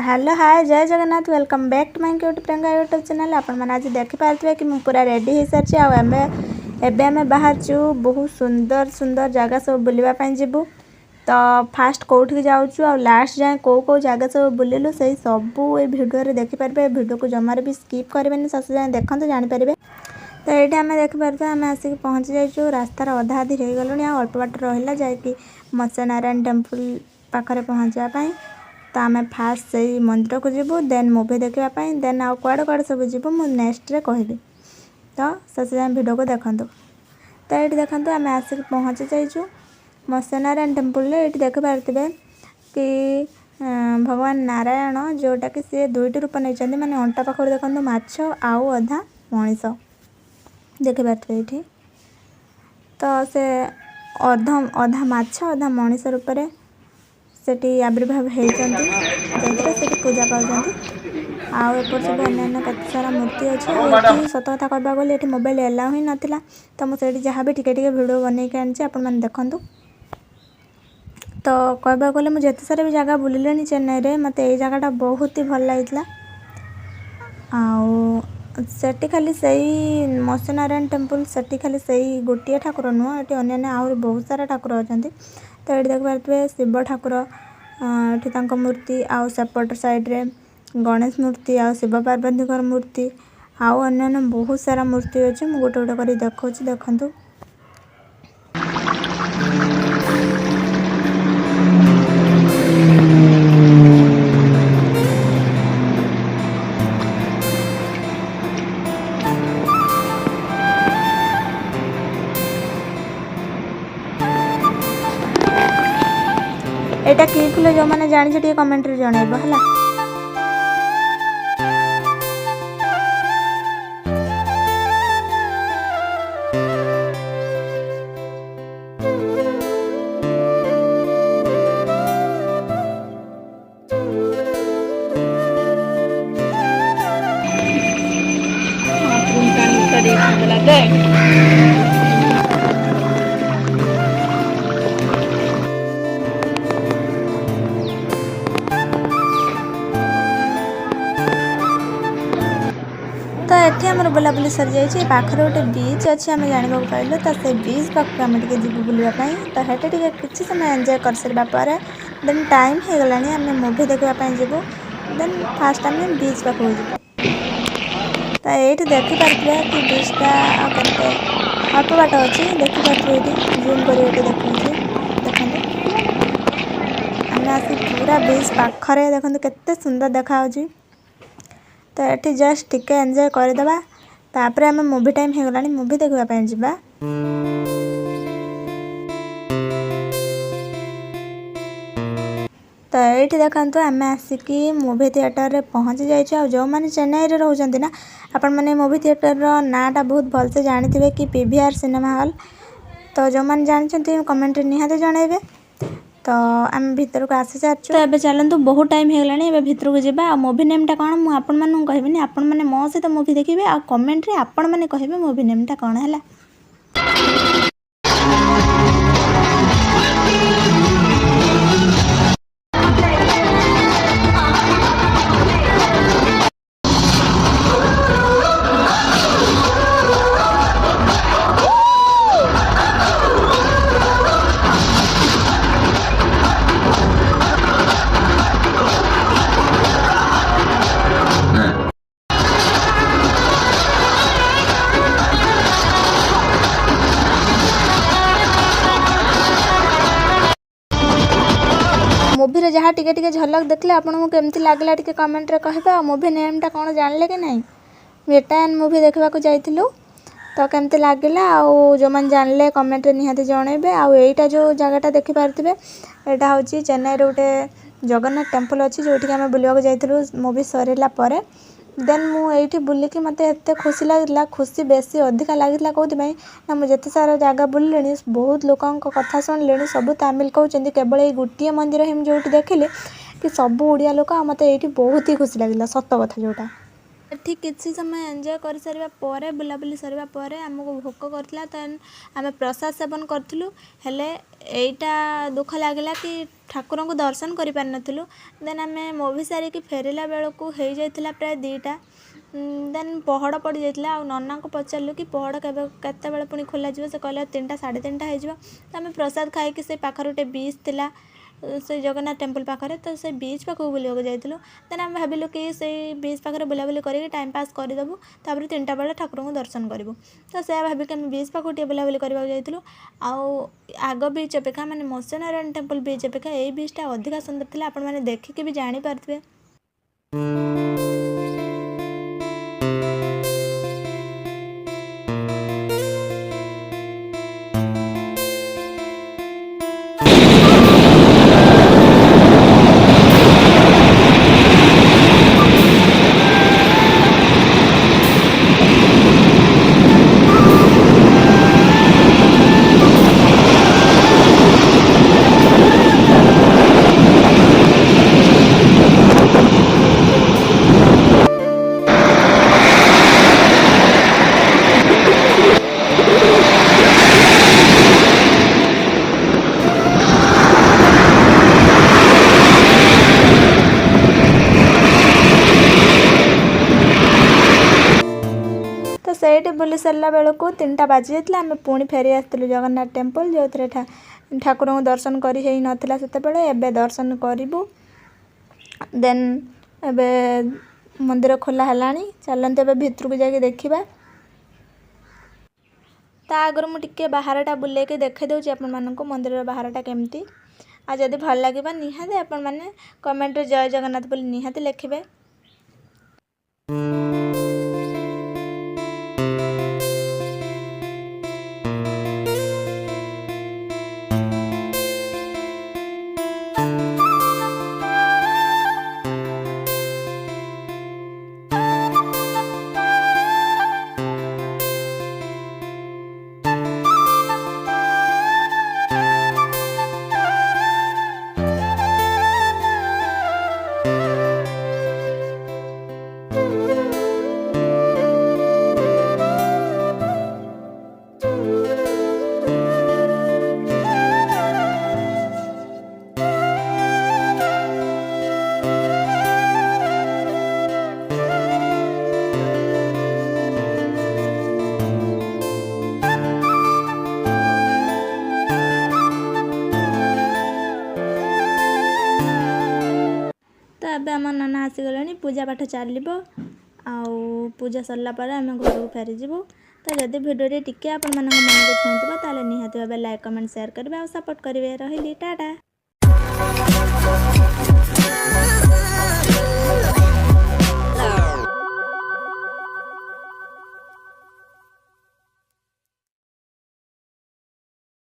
Hello hi जय Jagannath welcome back to my YouTube channel. आपण आज देखिपे कि मुझे पूरा रेडी हो सारी आम बाहर बहुत सुंदर सुंदर जगह सब बुलवाई जीवु। तो फास्ट कौटी जाऊँ आ लास्ट जाए कौ जगह सब बुलूँ से सबू ये भिडियो देखिपारे। भिडियो को जमार भी स्किप करेंगे शेष जाए देखते जानीपारे। तो ये आम देखिपारे आम आसिक पहुँची जाइए रास्तार अधा अधी हो गलुँ अल्प बाट रहा जाकि मत्स्यनारायण टेम्पल पाखे पहुँचापी। तो आम फास्ट से मंदिर को जीवु देन मूवी देखापी देन आउ कड़े कड़े सब जीवु मुझे नेक्स्ट रे कहबी। तो शेष जाए भिडियो को देखूँ। तो ये देखते आम आसिक पहुँची जाइए मत्स्यनारायण टेम्पल। ये देखिपारे कि भगवान नारायण जोटा कि सी दुईटी रूप नहीं माने अंटा पाखर देखो माछ आउ अधा मनीष देखिपारे ये। तो से अधा माछ अधा मनीष रूप से सेठी आविर्भाव होती पूजा पाँच आपर सब अन्य कत सारा मूर्ति अच्छी। सत कथा कहवा गले ये मोबाइल एलाउ ही नाला। तो मुझे जहाँ भी टिके भिडियो बनई आनी आपण मैंने देखूँ। तो कहवा गले मुझे जिते सारा भी जगह बुलिले चेन्नई रे मत ये जगहटा बहुत ही भल लगी। सेठी खाली सही मत्स्यनारायण टेम्पल सेठी खाली सही गोटे ठाकुर नुह ये अन्य आहरी बहुत सारा ठाकुर अच्छा। तो ये देखिपारे शिव ठाकुर ये मूर्ति आउ सेपट साइड्रे गणेश मूर्ति आउ शिव पार्वती मूर्ति आउ अन्य बहुत सारा मूर्ति अच्छे। मुझे गोटे गोटे कर देखा देखूँ। एटा कि फुल जो मैंने जानी कमेंट रे जनइब है। तो ये आम बुलाबुली सरी जाइए पाखर गोटे बीच अच्छी आम जानवा पाइलु। तो से बीच पाखक आम जीवु बुलापाई। तो हेटे किसी समय एंजॉय कर सारापर देन टाइम हो गला आम मूवी देखापी जीवु देन फास्ट आम बीच पाखक जीव। तो ये देखिपारे कि बीचटा अल्प बाट अच्छी देखिपारे ये जूम कर देखते आम आस पूरा बीच पाखरे देखते केते सुंदर देखा। तो ये जस्ट टिके एंजॉय करदेबा तापर आम मूवी टाइम हो गला मूवी देखापी जावा। तो ये देखते आम आसिक मूवी थिएटर रे पहुँची जाइए। जो मैंने चेन्नई रे रोचंती ना आपण मैंने मूवी थिएटर नाटा बहुत भलसे जानी कि पीवीआर सिनेमा हॉल। तो जो मैंने जानते कमेंट रे निहाते जनइबे। तो आम भितर को आसी सारी। तो ये चलतु बहुत टाइम हो गला भितर को जावा। मूवी नेमटा कौन मुझे आपण मानू कहबी आपण मैंने मो सहित मूवी देखिए आ कमेंट रे आपण मैंने कहबे मूवी नेमटा कौन है। मूवी रे जहाँ टिके झलक देखले आपको केमती लगला टिके कमेंट रे कहबा। मूवी नेमटा कौन जानले कि नहीं वेटान मूवी देखा जाइलु। तो केमती लगिला आउ जो मैंने जानले कमेंट रे निहाती जनइबे। आउ एटा जो जगहटा देखिपारे यहाँ हूँ चेन्नई रे गोटे जगन्नाथ टेम्पल अच्छी जोटि आम बुलवाक जाइलु मूवी सरला पर। देन मुझे बुलिकी मत एत खुशी लगे खुशी बेसी अधिका लगे कौन ना मुझे जिते सारा जगह बुलिले बहुत लोकों कथा शुणिले सब तामिल कहते केवल ये गोटे मंदिर ही जो देखिले कि सब ओडिया लोक मत ये बहुत ही खुशी लगे सत कथा जोटा। ଏଠି କିଛି ସମୟ ଏନ୍ଜୟ କରି ସାରିବା ପରେ ବୁଲାବୁଲି ସରିବା ପରେ ଆମକୁ ଭୋକ କରିଥିଲା ତ ଆମେ ପ୍ରସାଦ ସେବନ କରିଥିଲୁ। ହେଲେ ଏଇଟା ଦୁଃଖ ଲାଗିଲା କି ଠାକୁରଙ୍କୁ ଦର୍ଶନ କରିପାରିନଥିଲୁ। ଦେନ୍ ଆମେ ମୁଭି ସାରିକି ଫେରିଲା ବେଳକୁ ହେଇଯାଇଥିଲା ପ୍ରାୟ 2ଟା। ଦେନ୍ ପହଡ଼ ପଡ଼ିଯାଇଥିଲା। ଆଉ ନନାଙ୍କୁ ପଚାରିଲୁ କି ପହଡ଼ କେତେବେଳେ ପୁଣି ଖୋଲାଯିବ। ସେ କହିଲେ 3ଟା 3:30 ହେଇଯିବ। ତ ଆମେ ପ୍ରସାଦ ଖାଇକି ସେ ପାଖରେ ଗୋଟେ ବିଚ୍ ଥିଲା, ସେ ଜଗନ୍ନାଥ ଟେମ୍ପଲ୍ ପାଖରେ, ତ ସେ ବିଚ୍ ପାଖକୁ ବୁଲିବାକୁ ଯାଇଥିଲୁ। ଦେନ୍ ଆମେ ଭାବିଲୁ କି ସେଇ ବିଚ୍ ପାଖରେ ବୁଲାବୁଲି କରିକି ଟାଇମ୍ ପାସ୍ କରିଦେବୁ, ତାପରେ 3ଟା ବେଳେ ଠାକୁରଙ୍କୁ ଦର୍ଶନ କରିବୁ। ତ ସେୟା ଭାବିକି ଆମେ ବିଚ୍ ପାଖକୁ ଟିକେ ବୁଲାବୁଲି କରିବାକୁ ଯାଇଥିଲୁ। ଆଉ ଆଗ ବିଚ୍ ଅପେକ୍ଷା ମାନେ ମତ୍ସ୍ୟନାରାୟଣ ଟେମ୍ପଲ୍ ବିଚ୍ ଅପେକ୍ଷା ଏଇ ବିଚ୍ଟା ଅଧିକା ସୁନ୍ଦର ଥିଲା। ଆପଣମାନେ ଦେଖିକି ବି ଜାଣିପାରୁଥିବେ। ତ ସେଇଠି ବୁଲି ସାରିଲା ବେଳକୁ 3ଟା ବାଜିଯାଇଥିଲା। ଆମେ ପୁଣି ଫେରି ଆସିଥିଲୁ ଜଗନ୍ନାଥ ଟେମ୍ପଲ୍, ଯେଉଁଥିରେ ଠାକୁରଙ୍କୁ ଦର୍ଶନ କରି ହେଇନଥିଲା ସେତେବେଳେ। ଏବେ ଦର୍ଶନ କରିବୁ। ଦେନ୍ ଏବେ ମନ୍ଦିର ଖୋଲା ହେଲାଣି। ଚାଲନ୍ତୁ ଏବେ ଭିତରକୁ ଯାଇକି ଦେଖିବା। ତା ଆଗରୁ ମୁଁ ଟିକେ ବାହାରଟା ବୁଲେଇକି ଦେଖାଇ ଦେଉଛି ଆପଣମାନଙ୍କୁ ମନ୍ଦିରର ବାହାରଟା କେମିତି। ଆଉ ଯଦି ଭଲ ଲାଗିବ ନିହାତି ଆପଣମାନେ କମେଣ୍ଟରେ ଜୟ ଜଗନ୍ନାଥ ବୋଲି ନିହାତି ଲେଖିବେ। ତ ଏବେ ଆମ ନନା ଆସିଗଲେଣି, ପୂଜା ପାଠ ଚାଲିବ। ଆଉ ପୂଜା ସରିଲା ପରେ ଆମେ ଘରକୁ ଫେରିଯିବୁ। ତ ଯଦି ଭିଡ଼ିଓଟି ଟିକେ ଆପଣମାନଙ୍କ ମନକୁ ଛୁଇଁଥିବ ତାହେଲେ ନିହାତି ଭାବେ ଲାଇକ୍ କମେଣ୍ଟ ସେୟାର କରିବେ ଆଉ ସପୋର୍ଟ କରିବେ। ରହିଲି, ଟାଟା।